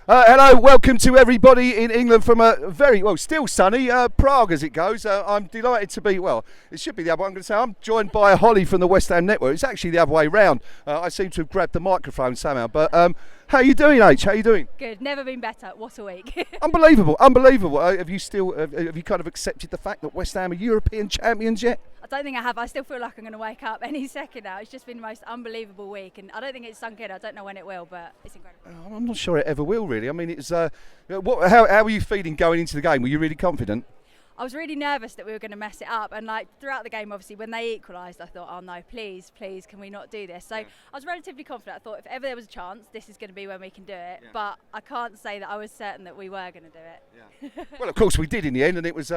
Hello, welcome to everybody in England from a very, still sunny Prague as it goes. I'm delighted to be, it should be the other way. I'm going to say I'm joined by Holly from the West Ham Network. It's actually the other way round. I seem to have grabbed the microphone somehow. But how you doing, H? How you doing? Good, never been better. What a week. Unbelievable. Have you kind of accepted the fact that West Ham are European champions yet? I don't think I have. I still feel like I'm going to wake up any second now. It's just been the most unbelievable week, and I don't think it's sunk in. I don't know when it will, but it's incredible. I'm not sure it ever will, really. I mean, it's how were you feeling going into the game? Were you really confident? I was really nervous that we were going to mess it up, and like throughout the game, obviously, when they equalised, I thought, oh no, please, can we not do this? So I was relatively confident. I thought if ever there was a chance, this is going to be when we can do it. Yeah. But I can't say that I was certain that we were going to do it. Yeah. Well, of course we did in the end, and it was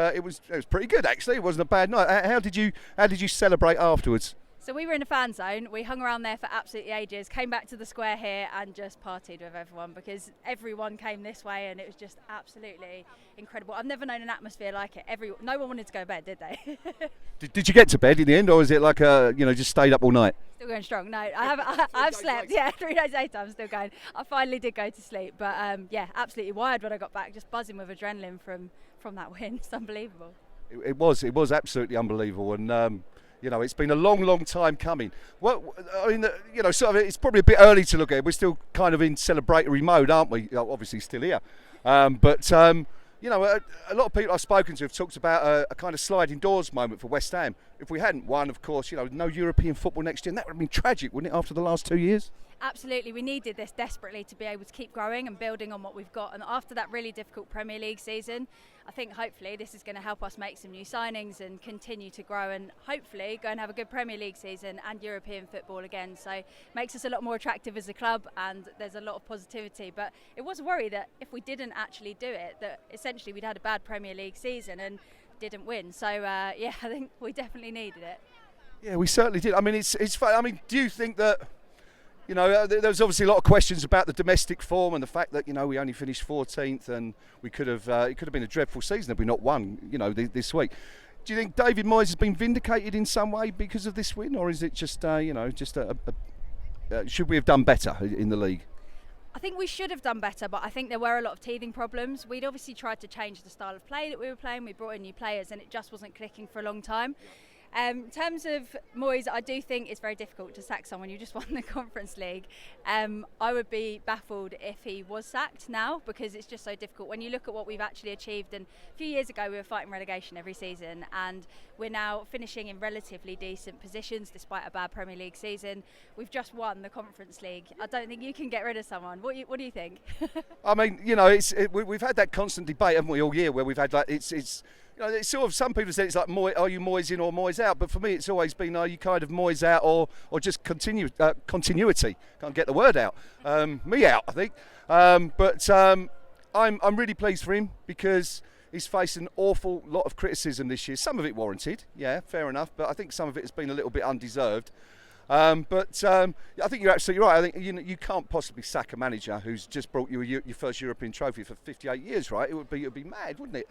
pretty good actually. It wasn't a bad night. How did you celebrate afterwards? So we were in a fan zone, we hung around there for absolutely ages, came back to the square here and just partied with everyone because everyone came this way and it was just absolutely incredible. I've never known an atmosphere like it. No one wanted to go to bed, did they? Did you get to bed in the end, or was it like just stayed up all night? Still going strong. No, I've slept. Yeah, 3 days later I'm still going. I finally did go to sleep, but absolutely wired when I got back, just buzzing with adrenaline from that win. It's unbelievable. It was absolutely unbelievable, and it's been a long time coming. Well, I mean, sort of, it's probably a bit early to look at it. We're still kind of in celebratory mode, aren't we? Obviously still here. But a lot of people I've spoken to have talked about a kind of sliding doors moment for West Ham. If we hadn't won, of course, no European football next year, and that would have been tragic, wouldn't it, after the last 2 years? Absolutely, we needed this desperately to be able to keep growing and building on what we've got. And after that really difficult Premier League season, I think hopefully this is going to help us make some new signings and continue to grow and hopefully go and have a good Premier League season and European football again. So it makes us a lot more attractive as a club and there's a lot of positivity. But it was a worry that if we didn't actually do it, that essentially we'd had a bad Premier League season and didn't win. So I think we definitely needed it. Yeah, we certainly did. I mean, it's fun. I mean, do you think that there's obviously a lot of questions about the domestic form and the fact that we only finished 14th and we could have it could have been a dreadful season if we not won this week. Do you think David Moyes has been vindicated in some way because of this win, or is it just should we have done better in the league? I think we should have done better, but I think there were a lot of teething problems. We'd obviously tried to change the style of play that we were playing. We brought in new players and it just wasn't clicking for a long time. In terms of Moyes, I do think it's very difficult to sack someone. You just won the Conference League. I would be baffled if he was sacked now because it's just so difficult. When you look at what we've actually achieved, and a few years ago we were fighting relegation every season and we're now finishing in relatively decent positions despite a bad Premier League season. We've just won the Conference League. I don't think you can get rid of someone. What do you think? I mean, we've had that constant debate, haven't we, all year where we've had like it's sort of, some people say it's like, are you Moyes in or Moyes out? But for me, it's always been, are you kind of Moyes out or just continuity? Can't get the word out. Me out, I think. But I'm really pleased for him because he's faced an awful lot of criticism this year. Some of it warranted, yeah, fair enough. But I think some of it has been a little bit undeserved. I think you're absolutely right. I think you can't possibly sack a manager who's just brought you your first European trophy for 58 years, right? It would be mad, wouldn't it?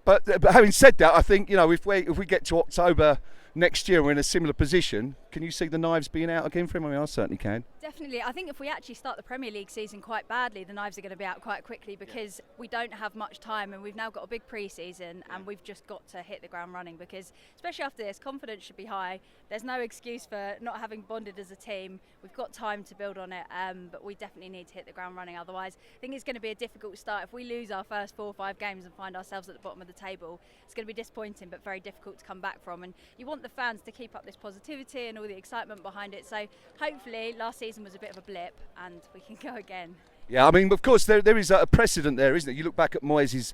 But having said that, I think if we get to October next year, we're in a similar position. Can you see the knives being out again for him? I mean, I certainly can. Definitely. I think if we actually start the Premier League season quite badly, the knives are going to be out quite quickly because we don't have much time and we've now got a big pre-season and we've just got to hit the ground running because, especially after this, confidence should be high. There's no excuse for not having bonded as a team. We've got time to build on it, but we definitely need to hit the ground running. Otherwise, I think it's going to be a difficult start. If we lose our first 4 or 5 games and find ourselves at the bottom of the table, it's going to be disappointing but very difficult to come back from. And you want the fans to keep up this positivity and all the excitement behind it. So hopefully last season was a bit of a blip and we can go again. Yeah, I mean, of course, there is a precedent there, isn't it? You look back at Moyes'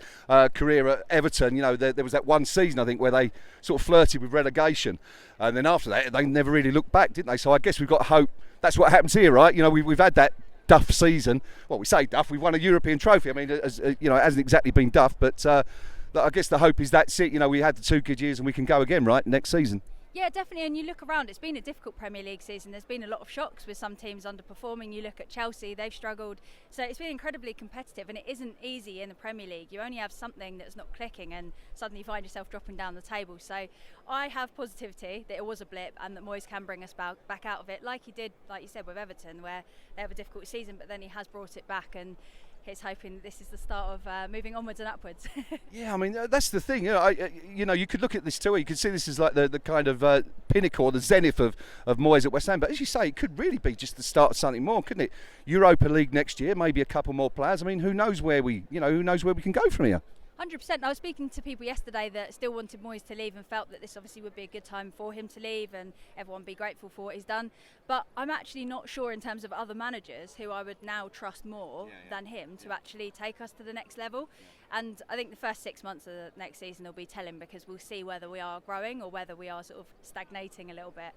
career at Everton, there was that one season, I think, where they sort of flirted with relegation. And then after that, they never really looked back, didn't they? So I guess we've got hope. That's what happens here, right? We've had that duff season. Well, we say duff, we've won a European trophy. I mean, it hasn't exactly been duff, but I guess the hope is that's it. We had the 2 good years and we can go again, right, next season. Yeah, definitely. And you look around, it's been a difficult Premier League season. There's been a lot of shocks with some teams underperforming. You look at Chelsea, they've struggled. So it's been incredibly competitive, and it isn't easy in the Premier League. You only have something that's not clicking and suddenly you find yourself dropping down the table. So I have positivity that it was a blip and that Moyes can bring us back out of it, like he did, like you said, with Everton, where they have a difficult season, but then he has brought it back, and he's hoping that this is the start of moving onwards and upwards. Yeah, I mean, that's the thing. You could look at this too. You could see this is like the kind of pinnacle or the zenith of Moyes at West Ham. But as you say, it could really be just the start of something more, couldn't it? Europa League next year, maybe a couple more players. I mean, who knows where we can go from here? 100%. I was speaking to people yesterday that still wanted Moyes to leave and felt that this obviously would be a good time for him to leave and everyone be grateful for what he's done. But I'm actually not sure in terms of other managers who I would now trust more than him to actually take us to the next level. And I think the first 6 months of the next season will be telling, because we'll see whether we are growing or whether we are sort of stagnating a little bit.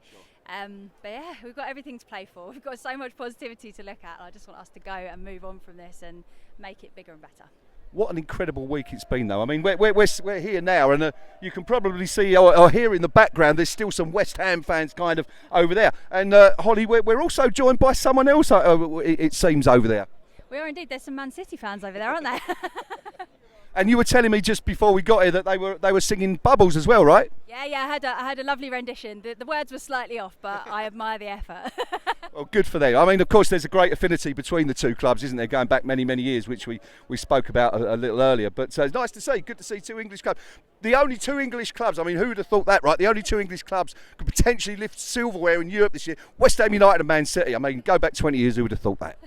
But yeah, we've got everything to play for. We've got so much positivity to look at. I just want us to go and move on from this and make it bigger and better. What an incredible week it's been, though. I mean, we're here now, and you can probably see or hear in the background there's still some West Ham fans kind of over there. And Holly, we're also joined by someone else, it seems, over there. We are indeed. There's some Man City fans over there, aren't there? And you were telling me just before we got here that they were singing Bubbles as well, right? Yeah. I had a lovely rendition. The words were slightly off, but I admire the effort. Well, good for them. I mean, of course, there's a great affinity between the two clubs, isn't there? Going back many, many years, which we spoke about a little earlier. But it's nice to see. Good to see two English clubs. The only two English clubs. I mean, who would have thought that, right? The only two English clubs could potentially lift silverware in Europe this year. West Ham United and Man City. I mean, go back 20 years, who would have thought that?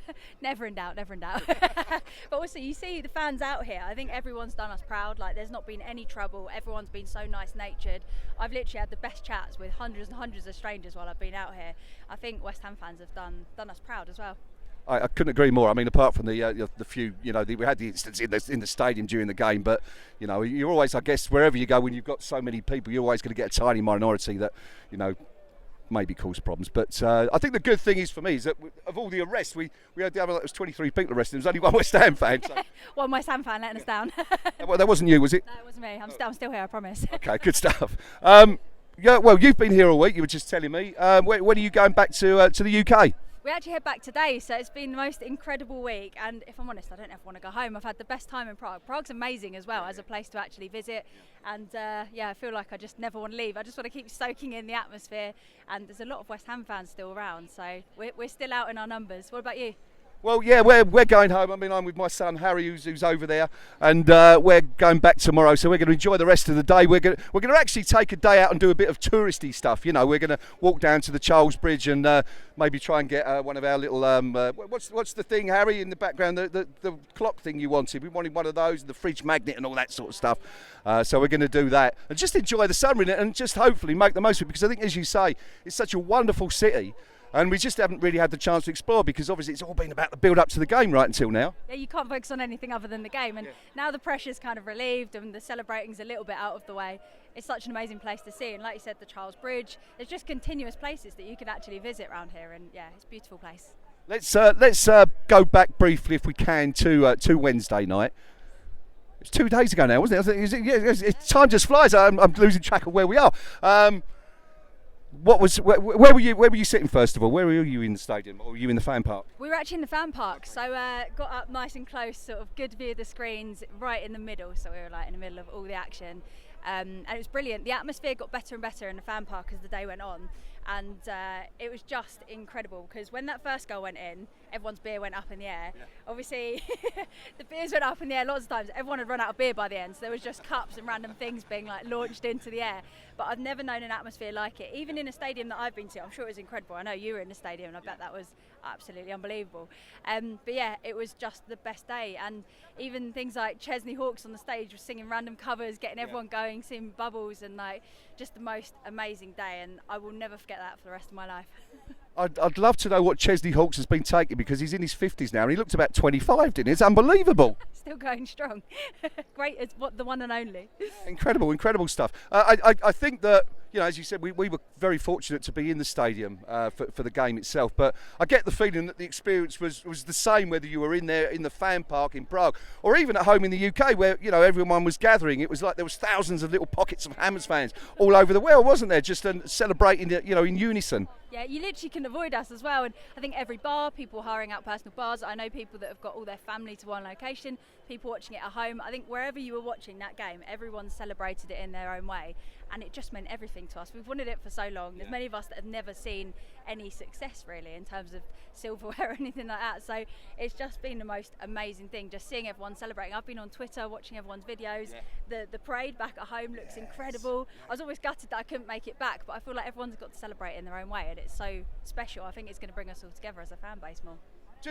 Never in doubt. But also, you see the fans out here. I think everyone's done us proud. Like, there's not been any trouble. Everyone's been so nice-natured. I've literally had the best chats with hundreds and hundreds of strangers while I've been out here. I think West Ham fans have done us proud as well. I couldn't agree more. I mean, apart from the few, we had the instance in the stadium during the game, but you're always, I guess, wherever you go, when you've got so many people, you're always going to get a tiny minority that, maybe cause problems. But I think the good thing is for me is that of all the arrests, we had the other, it was 23 people arrested. There was only one West Ham fan. So. One West Ham fan letting us down. Well, that wasn't you, was it? No, it wasn't me. I'm still here, I promise. Okay, good stuff. Yeah, well, you've been here all week. You were just telling me. When are you going back to the UK? We actually head back today, so it's been the most incredible week, and if I'm honest, I don't ever want to go home. I've had the best time in Prague. Prague's amazing as well as a place to actually visit, and I feel like I just never want to leave. I just want to keep soaking in the atmosphere, and there's a lot of West Ham fans still around, so we're still out in our numbers. What about you? Well, yeah, we're going home. I mean, I'm with my son Harry, who's over there, and we're going back tomorrow. So we're going to enjoy the rest of the day. We're going to actually take a day out and do a bit of touristy stuff. We're going to walk down to the Charles Bridge and maybe try and get one of our little what's the thing, Harry, in the background, the clock thing you wanted. We wanted one of those, the fridge magnet and all that sort of stuff. So we're going to do that and just enjoy the summer in it and just hopefully make the most of it, because I think, as you say, it's such a wonderful city. And we just haven't really had the chance to explore, because obviously it's all been about the build up to the game right until now. Yeah, you can't focus on anything other than the game. And now the pressure's kind of relieved and the celebrating's a little bit out of the way. It's such an amazing place to see. And like you said, the Charles Bridge, there's just continuous places that you can actually visit around here. And yeah, it's a beautiful place. Let's go back briefly, if we can, to Wednesday night. It's 2 days ago now, wasn't it? Time just flies. I'm losing track of where we are. Where were you sitting first of all? Where were you in the stadium, or were you in the fan park? We were actually in the fan park, so got up nice and close, sort of good view of the screens, right in the middle, so we were like in the middle of all the action. And it was brilliant. The atmosphere got better and better in the fan park as the day went on, and it was just incredible, because when that first goal went in, everyone's beer went up in the air. Obviously the beers went up in the air lots of times. Everyone had run out of beer by the end, so there was just cups and random things being like launched into the air. But I've never known an atmosphere like it, even in a stadium that I've been to. I'm sure it was incredible. I know you were in the stadium, and I bet that was absolutely unbelievable. But yeah, it was just the best day. And even things like Chesney Hawkes on the stage was singing random covers, getting everyone going, singing Bubbles, and like just the most amazing day. And I will never forget that for the rest of my life. I'd love to know what Chesney Hawkes has been taking, because he's in his 50s now and he looked about 25, didn't he? It's unbelievable. Still going strong. Great as the one and only. Incredible stuff. I think that, you know, as you said, we were very fortunate to be in the stadium for the game itself. But I get the feeling that the experience was the same whether you were in there in the fan park in Prague or even at home in the UK, where you know everyone was gathering. It was like there was thousands of little pockets of Hammers fans all over the world, wasn't there? Just celebrating, you know, in unison. Yeah, you literally can avoid us as well. And I think every bar, people hiring out personal bars. I know people that have got all their family to one location, people watching it at home. I think wherever you were watching that game, everyone celebrated it in their own way. And it just meant everything to us. We've wanted it for so long. There's many of us that have never seen any success really in terms of silverware or anything like that. So it's just been the most amazing thing, just seeing everyone celebrating. I've been on Twitter watching everyone's videos. The parade back at home looks incredible. I was always gutted that I couldn't make it back, but I feel like everyone's got to celebrate in their own way, and it's so special. I think it's going to bring us all together as a fan base more.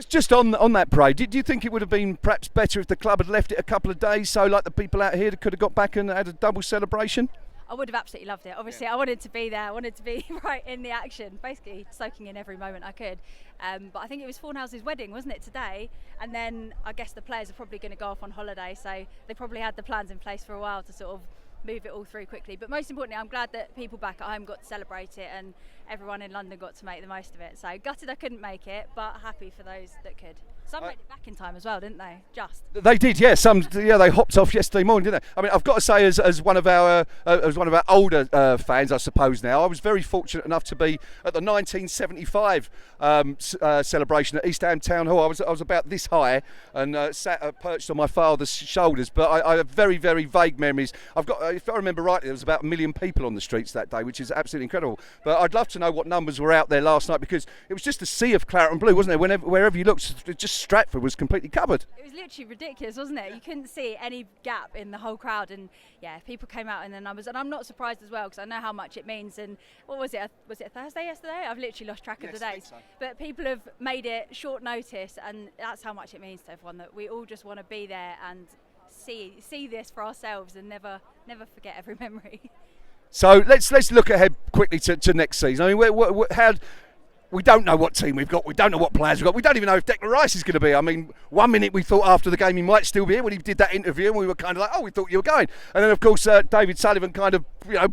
Just on that parade, do you think it would have been perhaps better if the club had left it a couple of days, so like the people out here could have got back and had a double celebration? I would have absolutely loved it. Obviously, I wanted to be there. I wanted to be right in the action, basically soaking in every moment I could. But I think it was Fornhouse's wedding, wasn't it, today? And then I guess the players are probably going to go off on holiday, so they probably had the plans in place for a while to sort of move it all through quickly. But most importantly, I'm glad that people back at home got to celebrate it and everyone in London got to make the most of it. So gutted I couldn't make it, but happy for those that could. Some made it back in time as well, didn't they? They did, yeah. They hopped off yesterday morning, didn't they? I mean, I've got to say, as one of our older fans, I suppose now, I was very fortunate enough to be at the 1975 celebration at East Ham Town Hall. I was about this high and sat perched on my father's shoulders, but I have very, very vague memories. If I remember rightly, there was about 1 million people on the streets that day, which is absolutely incredible. But I'd love to know what numbers were out there last night, because it was just a sea of claret and blue, wasn't there? Wherever you looked, just Stratford was completely covered. It was literally ridiculous, wasn't it? You couldn't see any gap in the whole crowd, and yeah, people came out in the numbers, and I'm not surprised as well, because I know how much it means. And what was it? Was it Thursday yesterday? I've literally lost track of the days. So. But people have made it short notice, and that's how much it means to everyone, that we all just want to be there and see this for ourselves and never forget every memory. So let's look ahead quickly to next season. I mean, we don't know what team we've got. We don't know what players we've got. We don't even know if Declan Rice is going to be. I mean, 1 minute we thought after the game he might still be here when he did that interview, and we were kind of like, oh, we thought you were going. And then, of course, David Sullivan kind of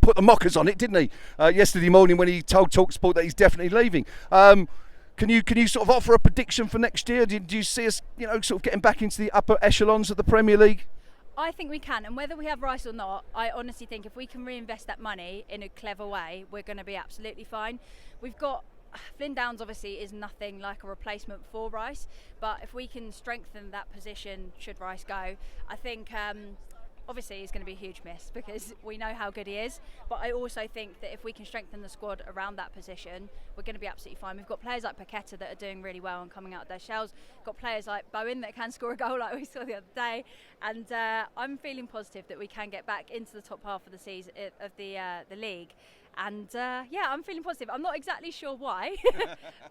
put the mockers on it, didn't he? Yesterday morning when he told TalkSport that he's definitely leaving. Can you sort of offer a prediction for next year? Do you see us, sort of getting back into the upper echelons of the Premier League? I think we can, and whether we have Rice or not, I honestly think if we can reinvest that money in a clever way, we're going to be absolutely fine. We've got Flynn Downs obviously is nothing like a replacement for Rice, but if we can strengthen that position should Rice go, I think obviously it's going to be a huge miss because we know how good he is, but I also think that if we can strengthen the squad around that position, we're going to be absolutely fine. We've got players like Paqueta that are doing really well and coming out of their shells. Got players like Bowen that can score a goal like we saw the other day, and I'm feeling positive that we can get back into the top half of the season of the league. And yeah, I'm feeling positive. I'm not exactly sure why,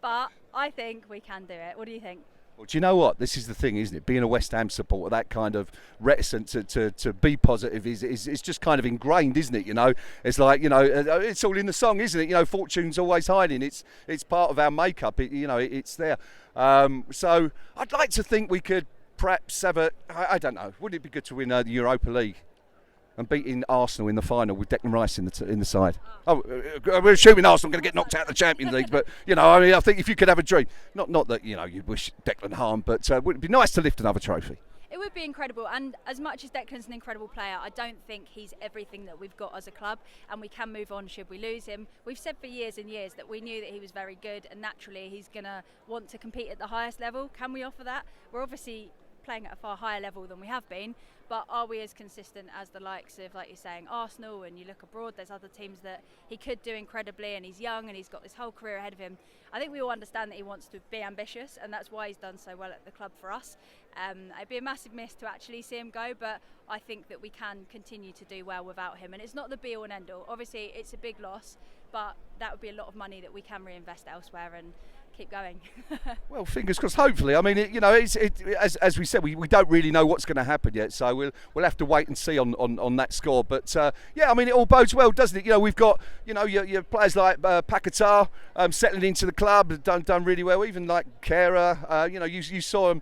but I think we can do it. What do you think? Well, do you know what? This is the thing, isn't it? Being a West Ham supporter, that kind of reticence to be positive is just kind of ingrained, isn't it? It's like, it's all in the song, isn't it? Fortune's always hiding. It's part of our makeup. It's there. So I'd like to think we could perhaps have I don't know. Wouldn't it be good to win the Europa League? And beating Arsenal in the final with Declan Rice in the side. Oh, we're assuming Arsenal are going to get knocked out of the Champions League, but I think if you could have a dream, not that you wish Declan harm, but would it be nice to lift another trophy? It would be incredible, and as much as Declan's an incredible player, I don't think he's everything that we've got as a club, and we can move on should we lose him. We've said for years and years that we knew that he was very good, and naturally he's going to want to compete at the highest level. Can we offer that? We're obviously playing at a far higher level than we have been, but are we as consistent as the likes of, like you're saying, Arsenal? And you look abroad, there's other teams that he could do incredibly, and he's young and he's got this whole career ahead of him. I think we all understand that he wants to be ambitious, and that's why he's done so well at the club for us. It'd be a massive miss to actually see him go, but I think that we can continue to do well without him, and it's not the be all and end all. Obviously it's a big loss, but that would be a lot of money that we can reinvest elsewhere and keep going. Well, fingers crossed. Hopefully, I mean, as we said, we don't really know what's going to happen yet, so we'll have to wait and see on that score. But yeah, I mean, it all bodes well, doesn't it? We've got your players like Paqueta settling into the club, done really well. Even like Kera, you saw him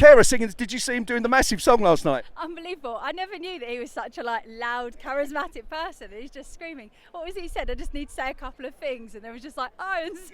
carer singing. Did you see him doing the massive song last night? Unbelievable. I never knew that he was such a loud, charismatic person. He's just screaming. What was he said? I just need to say a couple of things, and there was just like, Irons.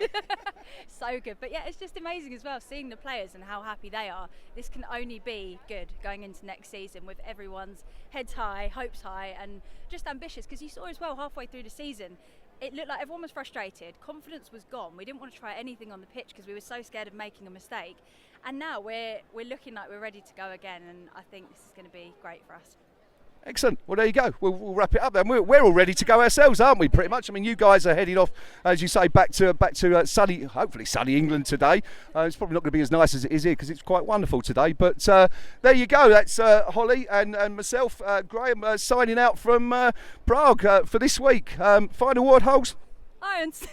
So good. But yeah, it's just amazing as well, seeing the players and how happy they are. This can only be good going into next season with everyone's heads high, hopes high, and just ambitious. Because you saw as well halfway through the season, it looked like everyone was frustrated. Confidence was gone. We didn't want to try anything on the pitch because we were so scared of making a mistake. And now we're looking like we're ready to go again, and I think this is going to be great for us. Excellent. Well, there you go. We'll wrap it up then. We're all ready to go ourselves, aren't we? Pretty much. I mean, you guys are heading off, as you say, back to sunny, hopefully sunny England today. It's probably not going to be as nice as it is here because it's quite wonderful today. But there you go. That's Holly and myself, Graeme, signing out from Prague for this week. Final word, Holes? Irons.